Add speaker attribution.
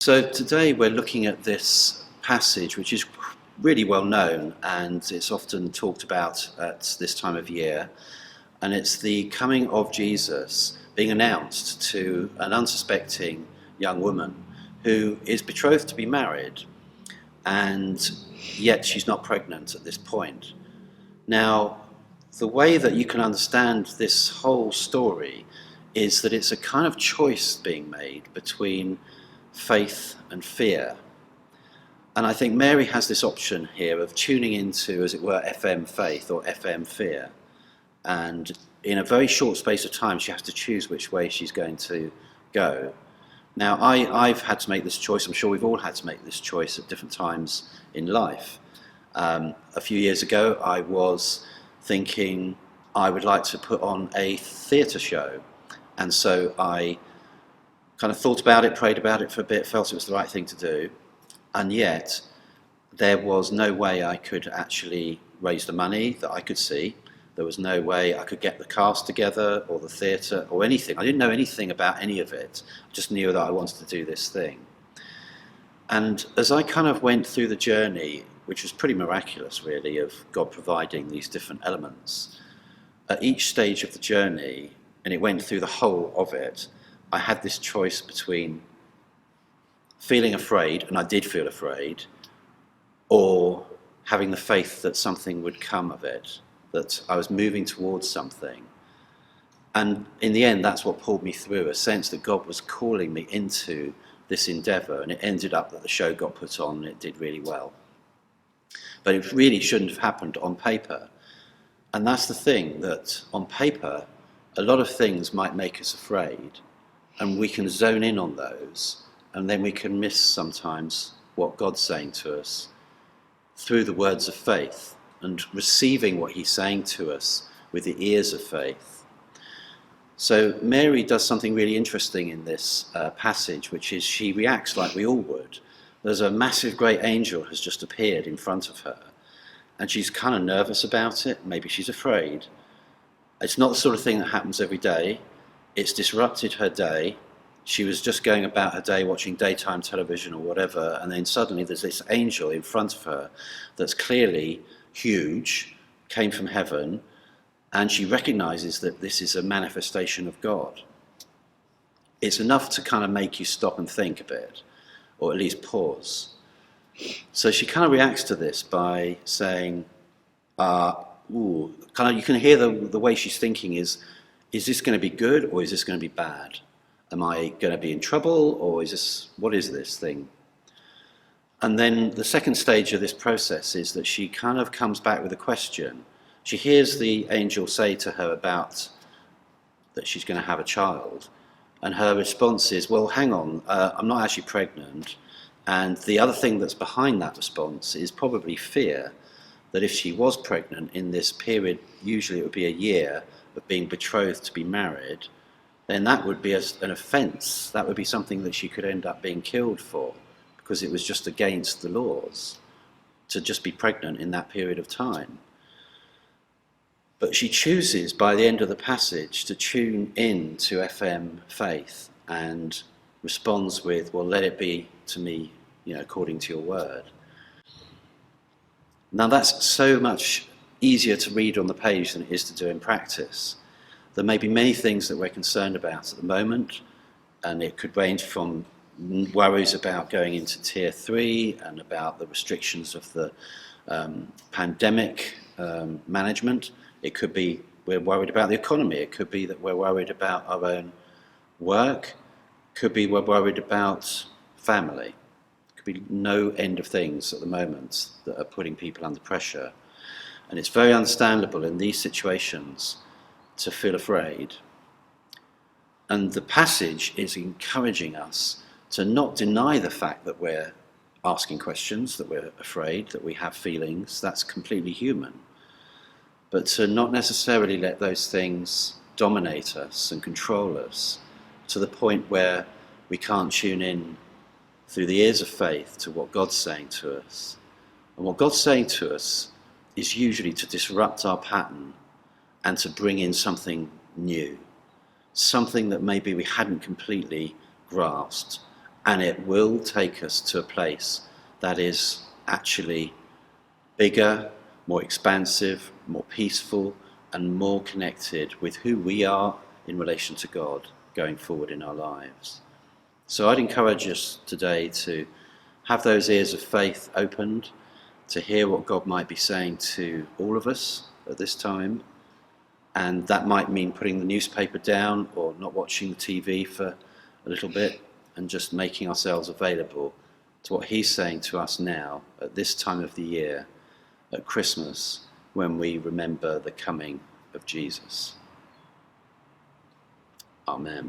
Speaker 1: So today we're looking at this passage, which is really well known and it's often talked about at this time of year. And it's the coming of Jesus being announced to an unsuspecting young woman who is betrothed to be married, and yet she's not pregnant at this point. Now, the way that you can understand this whole story is that it's a kind of choice being made between faith and fear. And I think Mary has this option here of tuning into, as it were, FM faith or FM fear. And in a very short space of time, she has to choose which way she's going to go. Now, I've had to make this choice. I'm sure we've all had to make this choice at different times in life. A few years ago, I was thinking I would like to put on a theatre show. And so I kind of thought about it, prayed about it for a bit, felt it was the right thing to do. And yet, there was no way I could actually raise the money that I could see. There was no way I could get the cast together or the theatre or anything. I didn't know anything about any of it. I just knew that I wanted to do this thing. And as I kind of went through the journey, which was pretty miraculous really, of God providing these different elements, at each stage of the journey, and it went through the whole of it, I had this choice between feeling afraid, and I did feel afraid, or having the faith that something would come of it, that I was moving towards something. And in the end, that's what pulled me through, a sense that God was calling me into this endeavour, and it ended up that the show got put on and it did really well. But it really shouldn't have happened on paper. And that's the thing, that on paper, a lot of things might make us afraid, and we can zone in on those, and then we can miss sometimes what God's saying to us through the words of faith and receiving what he's saying to us with the ears of faith. So Mary does something really interesting in this passage, which is she reacts like we all would. There's a massive great angel has just appeared in front of her, and she's kind of nervous about it. Maybe she's afraid. It's not the sort of thing that happens every day. It's disrupted her day. She was just going about her day watching daytime television or whatever, and then suddenly there's this angel in front of her that's clearly huge, came from heaven, and she recognizes that this is a manifestation of God. It's enough to kind of make you stop and think a bit, or at least pause. So she kind of reacts to this by saying, you can hear the way she's thinking is this going to be good or is this going to be bad? Am I going to be in trouble, or what is this thing? And then the second stage of this process is that she kind of comes back with a question. She hears the angel say to her about that she's going to have a child, and her response is, well, hang on, I'm not actually pregnant. And the other thing that's behind that response is probably fear that if she was pregnant in this period, usually it would be a year of being betrothed to be married, then that would be an offence. That would be something that she could end up being killed for, because it was just against the laws to just be pregnant in that period of time. But she chooses, by the end of the passage, to tune in to FM faith and responds with, well, let it be to me, according to your word. Now that's so much easier to read on the page than it is to do in practice. There may be many things that we're concerned about at the moment, and it could range from worries about going into tier 3 and about the restrictions of the pandemic management. It could be we're worried about the economy. It could be that we're worried about our own work. It could be we're worried about family. It could be no end of things at the moment that are putting people under pressure. And it's very understandable in these situations to feel afraid. And the passage is encouraging us to not deny the fact that we're asking questions, that we're afraid, that we have feelings. That's completely human. But to not necessarily let those things dominate us and control us to the point where we can't tune in through the ears of faith to what God's saying to us. And what God's saying to us is usually to disrupt our pattern and to bring in something new, something that maybe we hadn't completely grasped, And it will take us to a place that is actually bigger, more expansive, more peaceful, and more connected with who we are in relation to God going forward in our lives. So I'd encourage us today to have those ears of faith opened, to hear what God might be saying to all of us at this time. And that might mean putting the newspaper down or not watching the TV for a little bit and just making ourselves available to what he's saying to us now at this time of the year, at Christmas, when we remember the coming of Jesus. Amen.